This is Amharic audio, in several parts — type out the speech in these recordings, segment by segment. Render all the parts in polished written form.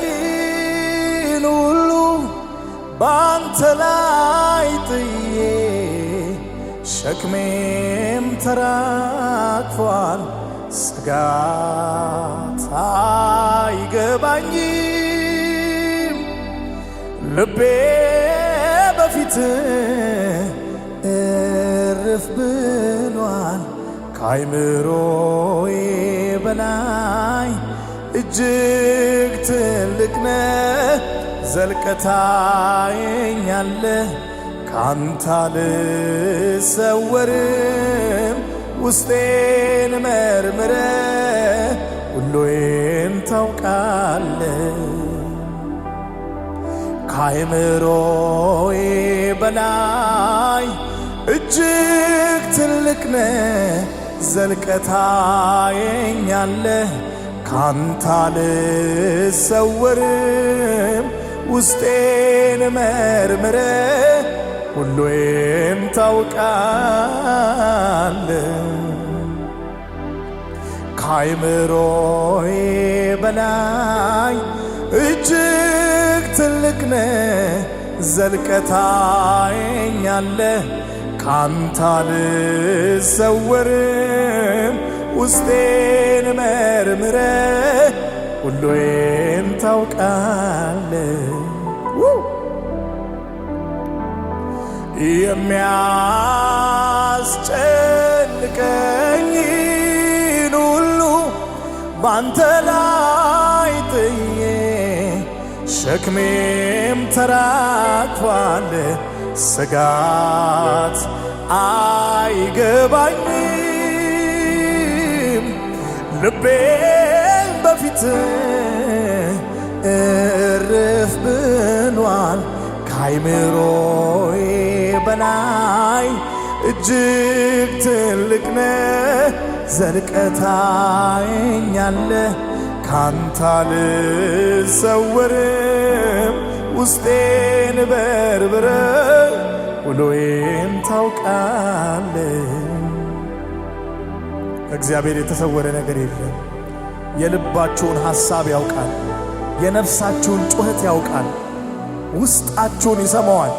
የሚያስጨንቀኝን ሁሉ ባንተ ላይ ጥዬ ሸክሜም ተራግፏል ስጋት አይገባኝም ልቤ በፊት እርፍ ብሏል ከአይምሮዬ በላይ እጅግ ትልቅ ነህ ዘልቀህ ታየኛለህ ካንተ አልሰወርም ውስጤን መርምረህ ሁሉን ታውቃለህ ከአይምሮዬ በላይ እጅግ ትልቅ ነህ ዘልቀህ ታየኛለህ ካንተ አልሰወርም ውስጤን መርምረህ ሁሉን ታውቃለህ ከአይምሮዬ በላይ እጅግ ትልቅ ነህ ዘልቀህ ታየኛለህ ካንተ አልሰወርም ውስጤን መርምረህ ሁሉን ታውቃለህ የሚያስጨንቀኝን ሁሉ ባንተ ላይ ጥዬ ሸክሜም ተራግፏል ስጋት አይገባኝም ልቤን በፊት እርፍ ብሏል ከአይምሮዬ በላይ እጅግ ትልቅ ነህ ዘልቀህ ታየኛለህ ካንተ አልሰወርም ውስጤን በርብረህ ሁሉን ታውቃለህ ከእግዚአብሔር የተሰወረ ነገር የለም የልባችሁን ሐሳብ ያውቃል የነፍሳችሁን ጩኸት ያውቃል ውስጣችሁን ይሰማዋል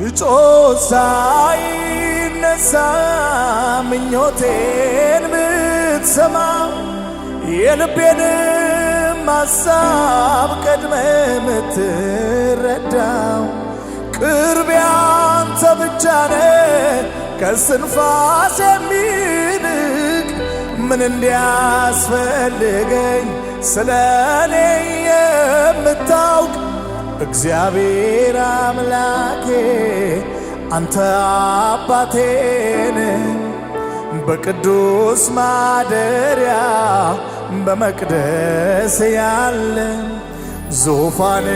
ልጮህ ሳይነሳ ምኞቴን ብትሰማ የልቤንም ሐሳብ ቀድመህ የምትረዳው ቅርቤ አንተ ብቻ ነህ ከስንፋስ የሚልቅ ምን እንዲያስፈልገኝ ስለኔ የምታውቅ እግዚአብሔር አምላኬ አንተ አባቴ ነህ በቅዱስ ማደሪያ በመቅደስ ያለ ዙፋን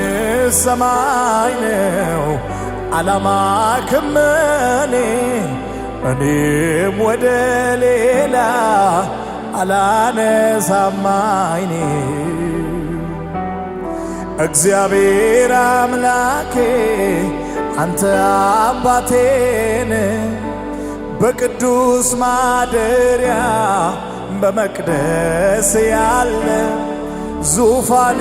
ሰማይ ነው ዓላማህም እኔም ወደ ሌላ አላነሳም ዓይኔን እግዚአብሔር አምላኬ አንተ አባቴ ነህ በቅዱስ ማደሪያ በመቅደስ ያለ ዙፋን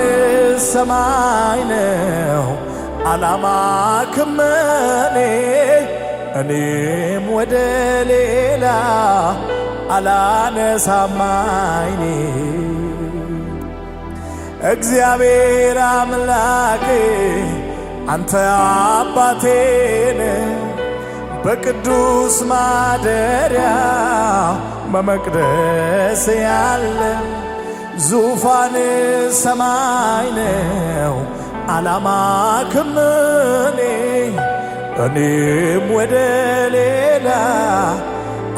ሰማይ ነው ዓላማህም እኔም ወደ ሌላ አላነሳም ዓይኔን እግዚአብሔር አምላኬ አንተ አባቴ ነህ በቅዱስ ማደሪያ በመቅደስ ያለ ዙፋን ሰማይ ነው ዓላማህም እኔም ወደ ሌላ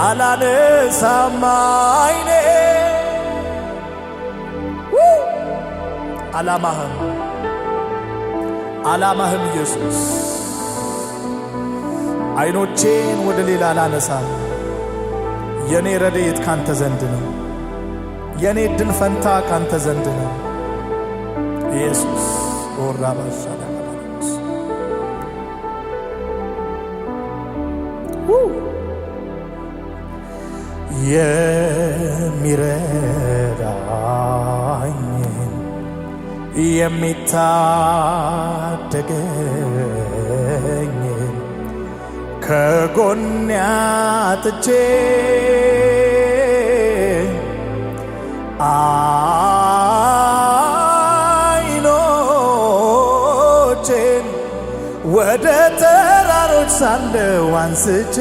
አላነሳም ዓይኔን ዓላማህም ኢየሱስ ዓይኖቼን ወደ ሌላ አላነሳም የኔ ረድኤት ካንተ ዘንድ ነው የኔ ድል ፈንታ ካንተ ዘንድ ነው ኢየሱስ የሚረዳኝ የሚታደገኝ ከጎኔ አጥቼ አይኖቼን ወደ ተራሮች ሳለው አንስቼ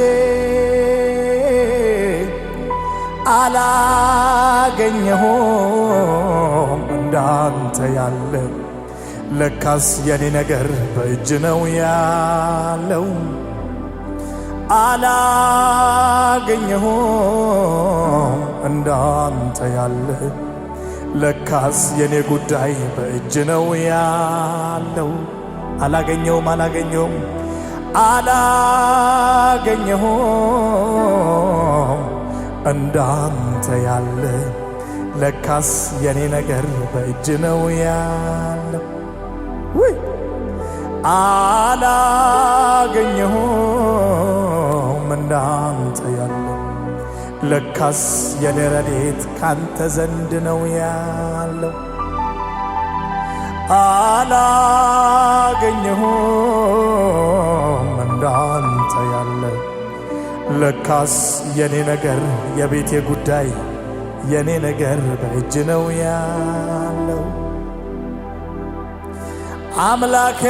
አላገኘሁም እንዳንተ ያለ። ለካስ የኔ ነገር በእጅ ነው ያለው። አላገኘሁም እንዳንተ ያለ። ለካስ የኔ ጉዳይ በእጅ ነው ያለው። አላገኘሁም አላገኘሁም እንዳንተ ያለ። ለካስ የኔ ነገር በእጅ ነው ያለው። አላገኘሁም እንዳንተ ያለ። ለካስ የኔ ረድኤት ካንተ ዘንድ ነው ያለው። አላገኘሁም እንዳንተ ያለ። ለካስ የኔ ነገር የቤቴ ጉዳይ የኔ ነገር በእጅ ነው ያለው። አምላኬ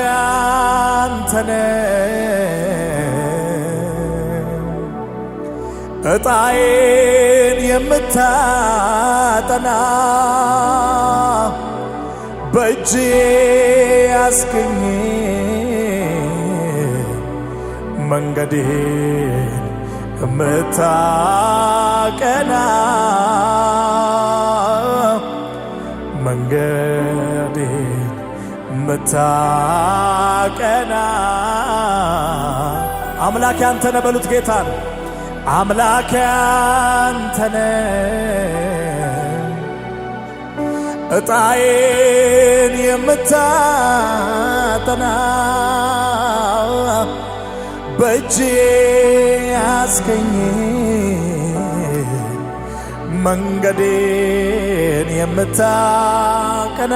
አንተነህ ዕጣዬን የምታጠና በእጅ ያስገኝ መንገዴን የምታቀና መንገዴን የምታቀና አምላኬ አንተነህ በሉት ጌታን። አምላኬ አንተነህ ዕጣዬን የምታጠና በእጅ ያስገኝ መንገዴን የምታቀና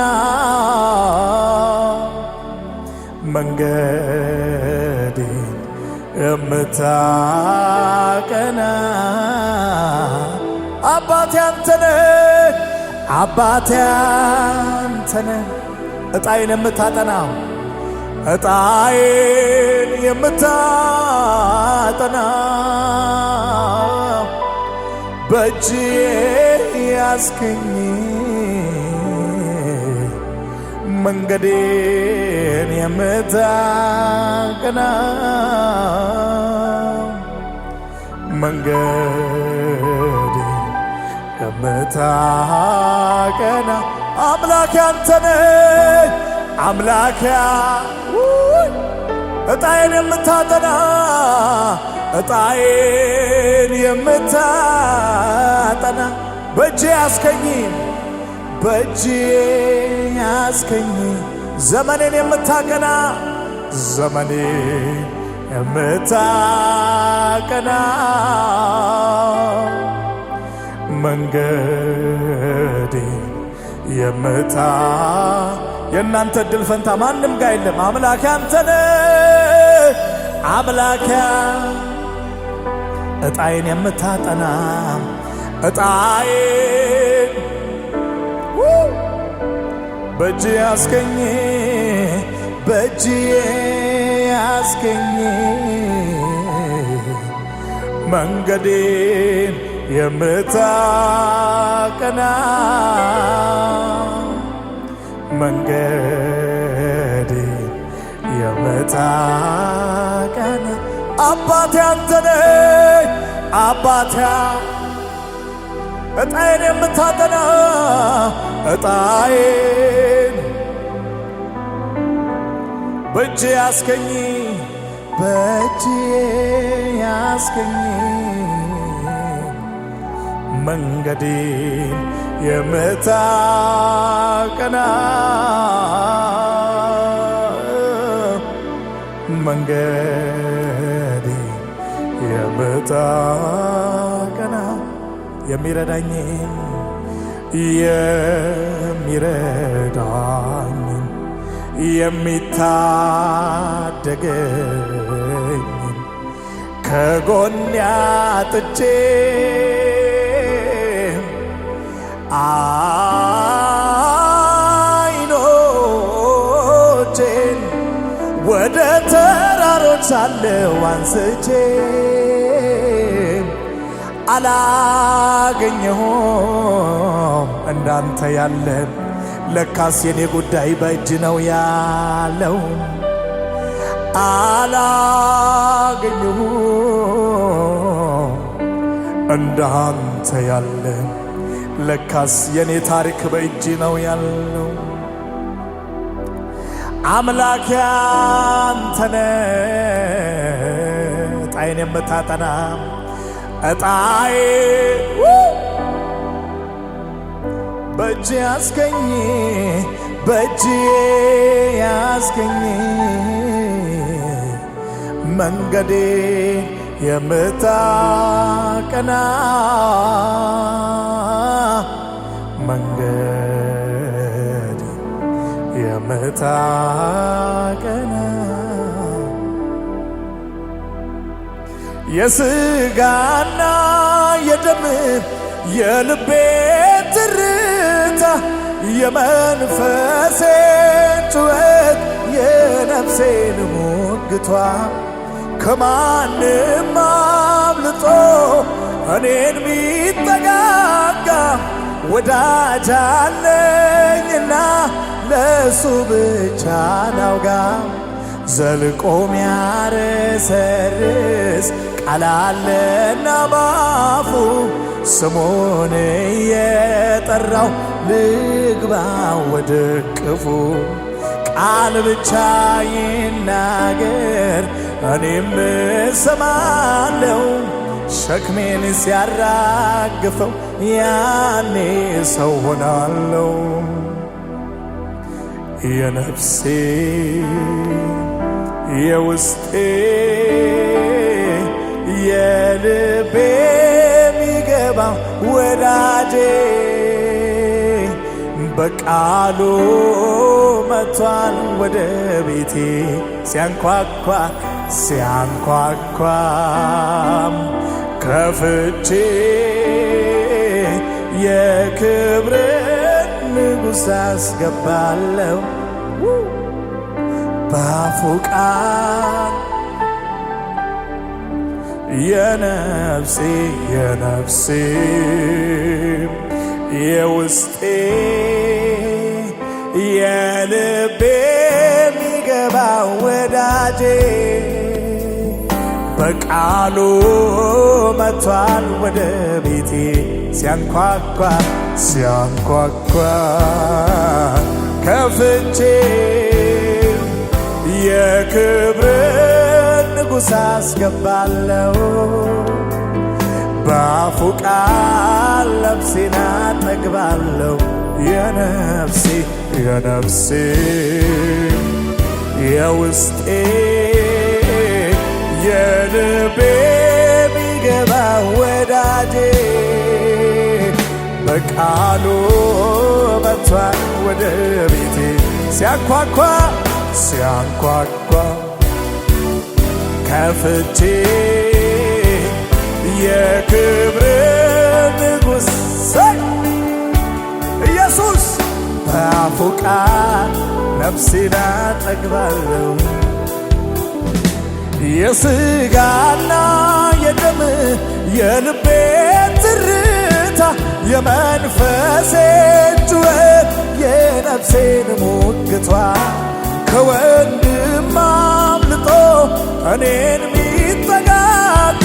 መንገዴን የምታቀና አባቴ አንተነህ አባቴ አንተነህ ዕጣዬን የምታጠና ዕጣዬን የምታጠና በእጅ ያስገኝ መንገዴን የምታቀና መንገዴን የምታቀና አምላኬ አንተነህ አምላኬ ዕጣዬን የምታጠና ዕጣዬን የምታጠና በእጅ ያስገኝ በእጅ ያስገኝ ዘመኔን የምታቀና ዘመኔን የምታቀና መንገዴን የእናንተ እድል ፈንታ ማንም ጋር የለም። አምላኬ አንተነህ አምላኬ ዕጣዬን የምታጠና ዕጣዬን በእጅ ያስገኝ በእጅ ያስገኝ መንገዴን የምታቀና መንገዴን የምታቀና አባቴ አንተነህ አባቴ ዕጣዬን የምታጠና ዕጣዬን በእጅ ያስገኝ በእጅ ያስገኝ መንገዴን የምታቀና መንገዴን የምታቀና የሚረዳኝን የሚታደገኝን ከጎኔ አጥቼ አይኖቼን ወደ ተራሮች ሳለው አንስቼ አላገኘሁም እንዳንተ ያለ። ለካስ የኔ ጉዳይ በእጅ ነው ያለው። አላገኘሁም እንዳንተ ያለ። ለካስ የኔ ታሪክ በእጅ ነው ያለው። አምላክ አንተነ ዕጣዬን የምታጠና ዕጣዬ በእጅ ያስገኝ በእጅ ያስገኝ መንገዴ የምታቀና መንገዴ የምታቀና የሥጋና የደም የልቤ ትርታ የመንፈሴን ጩኸት የነፍሴን ሙግቷ ከማንም አምልጦ እኔን ሚጠጋጋ ወዳጅ አለኝና ለሱ ብቻ ላውጋ። ዘልቆ ሚያረሰርስ ቃል አለና ባፉ ስሙን እየጠራው ልግባ ወደ ቅፉ። ቃል ብቻ ይናገር እኔም እሰማለሁ። ሸክሜን ሲያራግፈው ያኔ ሰው ሆናለሁ። የነፍሴ የውስጤ የልቤ ሚገባ ወዳጄ በቃሉ መጥቷል ወደ ቤቴ ሲያንኳኳ ከፍቼ የክብርን ንጉሥ አስገባለሁ። በአፉ ቃል የነፍሴ የውስጤ የልቤ ሚገባ ወዳጄ በቃሉ መጥቷል ወደ ቤቴ ሲያንኳኳ ከፍቼ የክብርን ንጉሥ አስገባለሁ። በአፉ ቃል ነፍሴን አጠግባለሁ። የነፍሴ የውስጤ የልቤ ሚገባ ወዳጄ በቃሉ መጥቷል ወደ ቤቴ ሲያንኳኳ ከፍቼ የክብር ንጉሥ ኢየሱስ በአፉ ቃል ነፍሴን አጠግባለሁ። የሥጋና የደም የልቤ ትርታ የመንፈሴን ጩኸት የነፍሴን ሙግቷ ከወንድም አምልጦ እኔን ሚጠጋጋ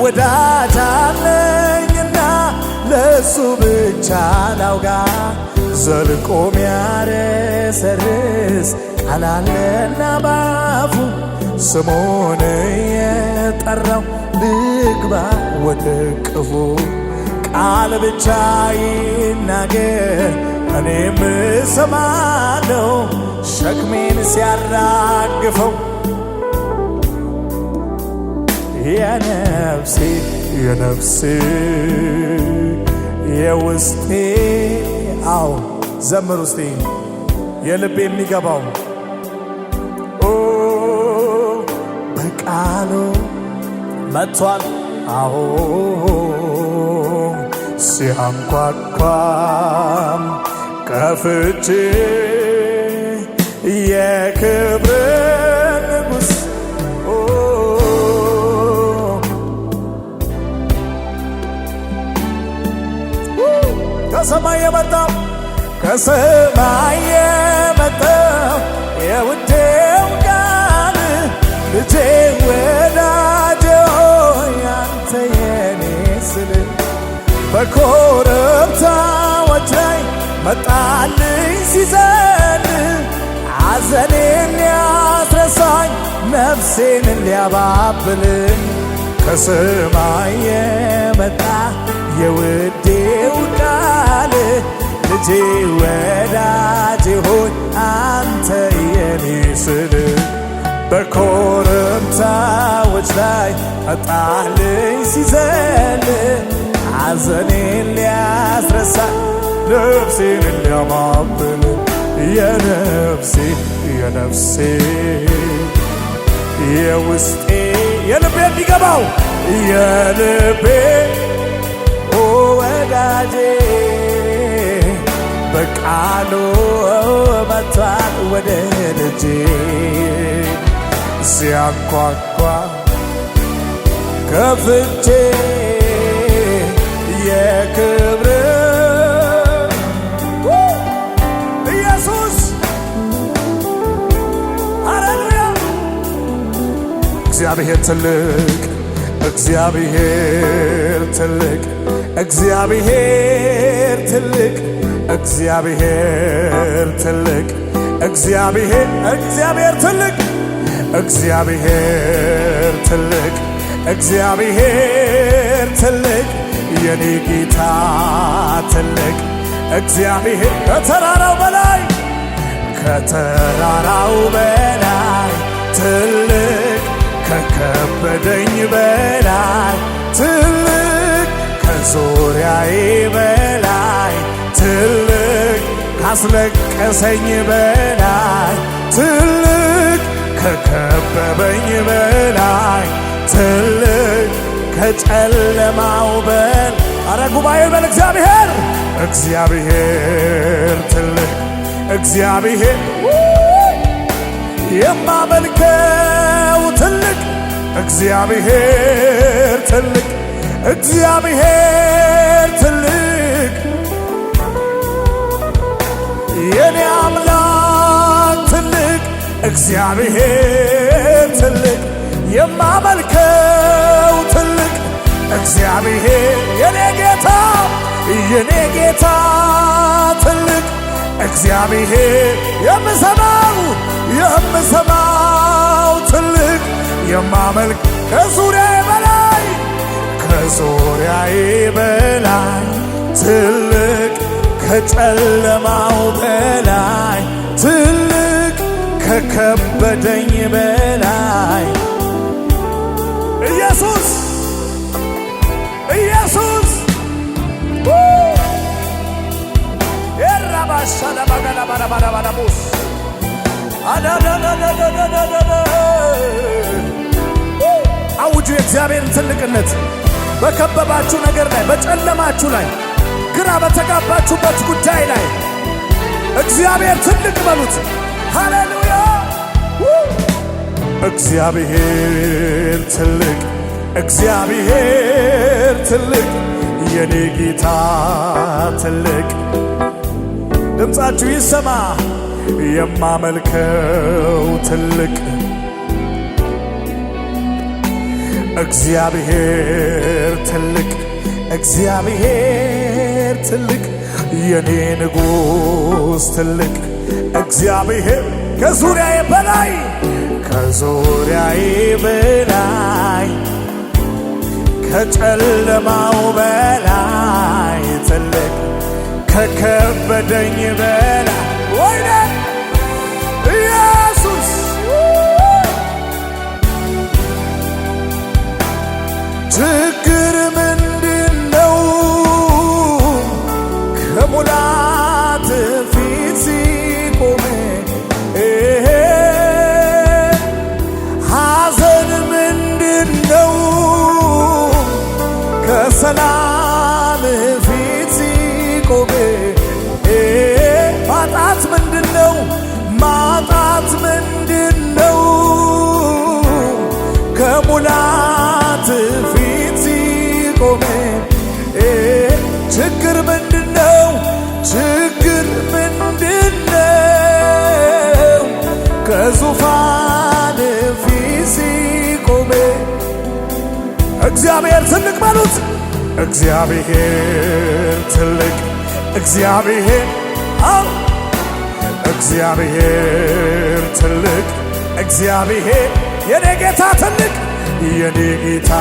ወዳጅ አለኝና ለሱ ብቻ ላውጋ። ዘልቆ ሚያረሰርስ ቃል አለና ባፉ ስሙን የጠራው ልግባ ወደ ቅፉ። ቃል ብቻ ይናገር እኔም እሰማለሁ። ሸክሜን ሲያራግፈው የነፍሴ የነፍሴ የውስጤ አዎ ዘምር ውስጤ የልቤ የሚገባው በቃሉ መጥቷል አዎ ሲያንኳኳም ከፍቼ የክብር ንጉሥ ከሰማይ የመጣው ከሰማይ የመጣው የውዴው ቃል ልጄ ወዳጄ ያንተ የኔ ስል በኮረብታዎች ላይ መጣልኝ ሲዘል ሐዘኔን ሊያስረሳኝ ነፍሴን ሊያባብልኝ ከሰማይ የመጣ የውዴው ቃል ልጄ ወዳጄ ሆይ አንተ የኔ ስል በኮረብታዎች ላይ መጣልኝ ሲዘል ሐዘኔን ሊያስረሳኝ ነፍሴን ሊያባብል የነፍሴ የነፍሴ የውስጤ የልቤ የሚገባው የልቤ ወዳጄ በቃሉ መጥቷል ወደ ልጄ ሲያንኳኳ ከፍቼ የክብር ኢየሱስ ሃሌሉያ እግዚአብሔር ትልቅ እግዚአብሔር ትልቅ እግዚአብሔር ትልቅ እግዚአብሔር ትልቅ እግዚአብሔር ትልቅ እግዚአብሔር ትልቅ እግዚአብሔር ትልቅ የኔ ጌታ ትልቅ እግዚአብሔር ከተራራው በላይ ትልቅ ከከበደኝ በላይ ትልቅ ከዙሪያዬ በላይ ትልቅ ካስለቀሰኝ በላይ ትልቅ ከከበበኝ በላይ ትልቅ ከጨለማው አረ ጉባኤ በል እግዚአብሔር ትልቅ እግዚአብሔር የማመልከው ትልቅ እግዚአብሔር ትልቅ እግዚአብሔር ትልቅ የኔ አምላክ ትልቅ እግዚአብሔር ትልቅ የማመልከው ትልቅ እግዚአብሔር የኔ ጌታ ትልቅ እግዚአብሔር የምሰማው ትልቅ የማመልክ ከዙሪያዬ በላይ ትልቅ ከጨለማው በላይ ትልቅ ከከበደኝ በላይ ኢየሱስ የራባሻላ ባጋላባራባራባራቡስ አውጁ የእግዚአብሔርን ትልቅነት በከበባችሁ ነገር ላይ በጨለማችሁ ላይ ግራ በተጋባችሁበት ጉዳይ ላይ እግዚአብሔር ትልቅ በሉት። ሃሌሉያ እግዚአብሔር ትልቅ እግዚአብሔር ትልቅ የኔ ጌታ ትልቅ ድምፃችሁ ይሰማ የማመልከው ትልቅ እግዚአብሔር ትልቅ እግዚአብሔር ትልቅ የኔ ንጉሥ ትልቅ እግዚአብሔር ከዙሪያዬ በላይ ከጨለማው በላይ ትልቅ ከከበደኝ በላይ ወይኔ ኢየሱስ ችግር ምንድነው ከሙላት ፊት ሲቆም ሐዘን ምንድነው ከሰላም ፊት ሲቆም ማጣት ምንድነው ማጣት ምንድነው ከሙላት ፊት ሲቆም ችግር ምንድነው ችግር ምንድነው ከዙፋን ፊት ሲቆም እግዚአብሔር ትልቅ በሉት እግዚአብሔር ትልቅ እግዚአብሔር እግዚአብሔር ትልቅ እግዚአብሔር የኔ ጌታ ትልቅ የኔ ጌታ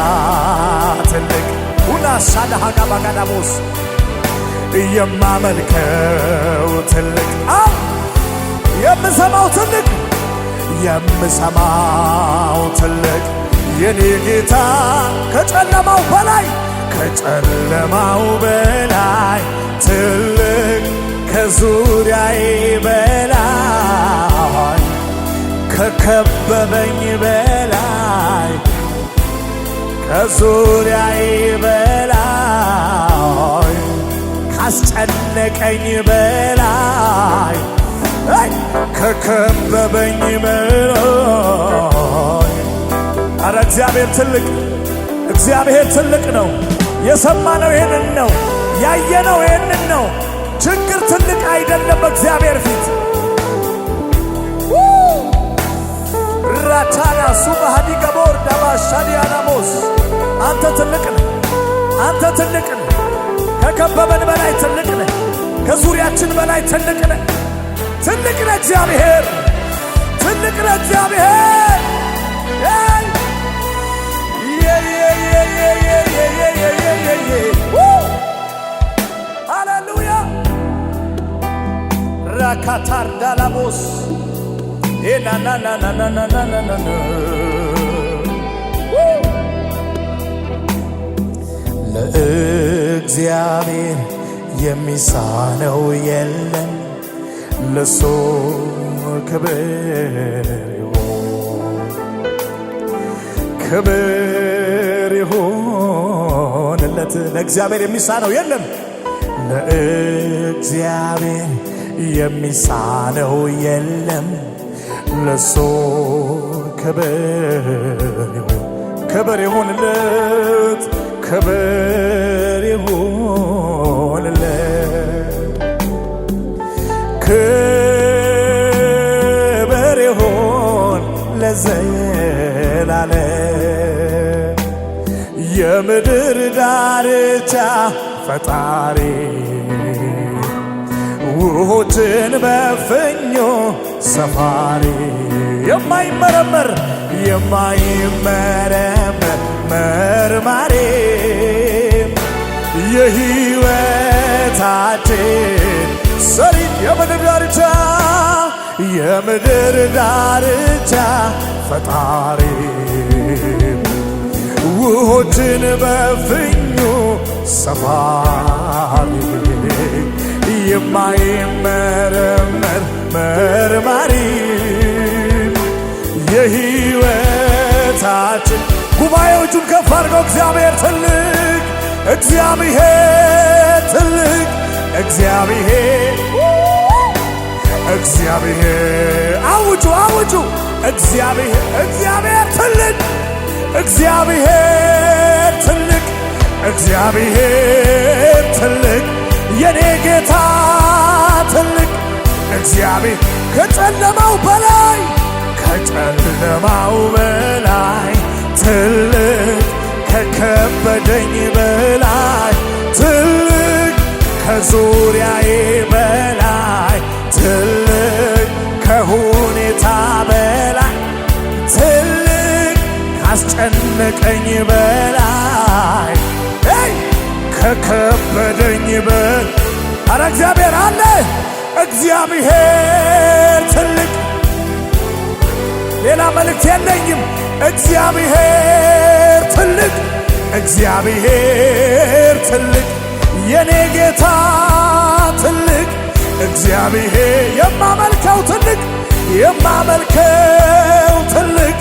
ትልቅ ሁላ ሳዳሃጋ ባጋዳቦስ የማመልከው ትልቅ የምሰማው ትልቅ የምሰማው ትልቅ የኔ ጌታ ከጨለማው በላይ ከጨለማው በላይ ትልቅ ከዙሪያዬ በላይ ከከበበኝ በላይ ከዙሪያዬ በላይ ካስጨነቀኝ በላይ ከከበበኝ በላይ አረ እግዚአብሔር ትልቅ ነው። የሰማነው ይሄንን ነው፣ ያየነው ይሄንን ነው። ችግር ትልቅ አይደለም በእግዚአብሔር ፊት። ራታና ሱባሃዲ ገቦር ዳባሻዲያናሞስ አንተ ትልቅ ነህ፣ አንተ ትልቅ ነህ። ከከበበን በላይ ትልቅ ነህ፣ ከዙሪያችን በላይ ትልቅ ነህ። ትልቅ ነህ እግዚአብሔር፣ ትልቅ ነህ እግዚአብሔር። ሃሌሉያ ራካታር ዳላቦስ ናናናናናናናና ለእግዚአብሔር የሚሳነው የለም። ለሱ ክብር ይሁንለት። ለእግዚአብሔር የሚሳነው የለም። ለእግዚአብሔር የሚሳነው የለም። ለሱ ክብር ይሁንለት፣ ክብር ይሁንለት፣ ክብር ይሁን ለዘላለም። የምድር ዳርቻ ፈጣሪ ውሆችን በፍኞ ሰፋሪ የማይመረመር መርማሪ የሕይወታችን ሰሪ የምድር ዳርቻ ፈጣሪ ውሆችን በፍኙ ሰፋሪ የማይመረመር መርማሪ የሕይወታችን ጉባኤዎቹን ከፍ አድርገው እግዚአብሔር ትልቅ፣ እግዚአብሔር ትልቅ፣ እግዚአብሔር አውጁ እግዚአብሔር ትልቅ፣ እግዚአብሔር ትልቅ፣ እግዚአብሔር ትልቅ የኔ ጌታ ትልቅ እግዚአብሔር ከጨለማው በላይ ትልቅ ከከበደኝ በላይ ትልቅ ከዙሪያዬ በላይ ትልቅ ከሁኔታ በላይ ትልቅ ካስጨነቀኝ በላይ ከከበደኝ በላይ አረ እግዚአብሔር አለ። እግዚአብሔር ትልቅ ሌላ መልእክት የለኝም። እግዚአብሔር ትልቅ እግዚአብሔር ትልቅ የኔ ጌታ ትልቅ እግዚአብሔር የማመልከው ትልቅ የማመልከው ትልቅ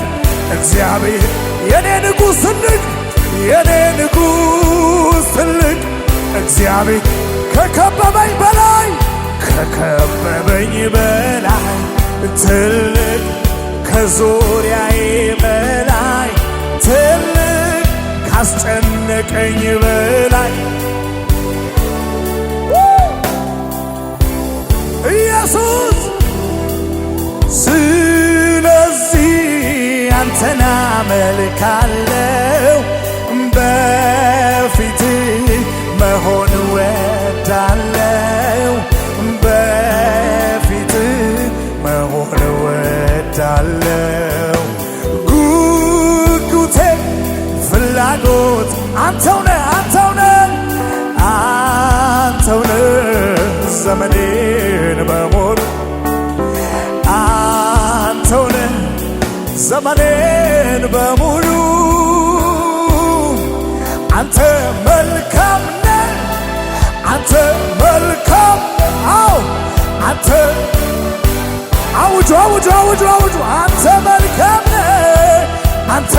እግዚአብሔር የኔ ንጉሥ ትልቅ የኔ ንጉሥ ትልቅ እግዚአብሔር ከከበበኝ በላይ ትልቅ ከዙሪያዬ በላይ ትልቅ ካስጨነቀኝ በላይ ኢየሱስ ስለዚህ አንተን አመልካለሁ በፊት መሆን ወዳለው በፊት መሆን ወዳለው ጉጉቴ ፍላጎት አንተውነ ዘመኔን በሙሉ አንተውነ ዘመኔን በሙሉ አንተ መልካም ነህ አንተ መልካም አው አንተ አውጁ አንተ መልካም ነህ አንተ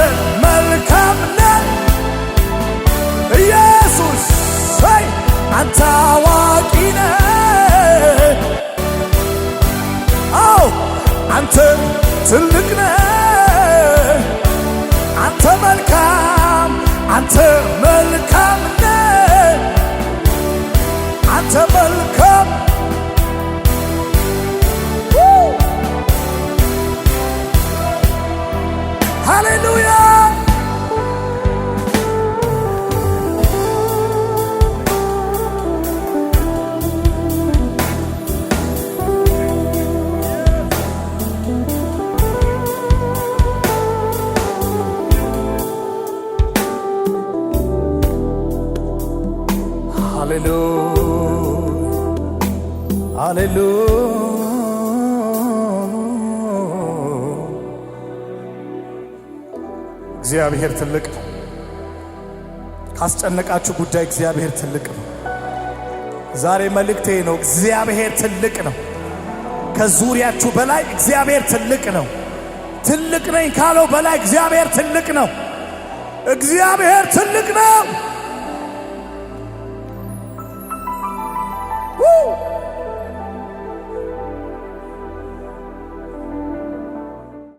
መልካም ነህ ኢየሱስ ሆይ አንተ አዋቂ ነህ አው አንተ ትልቅ ነህ አንተ መልካም ነህ አንተ መልካም ሃሌሉያ ሃሌሉያ እግዚአብሔር ትልቅ ነው። ካስጨነቃችሁ ጉዳይ እግዚአብሔር ትልቅ ነው። ዛሬ መልእክቴ ነው። እግዚአብሔር ትልቅ ነው። ከዙሪያችሁ በላይ እግዚአብሔር ትልቅ ነው። ትልቅ ነኝ ካለው በላይ እግዚአብሔር ትልቅ ነው። እግዚአብሔር ትልቅ ነው።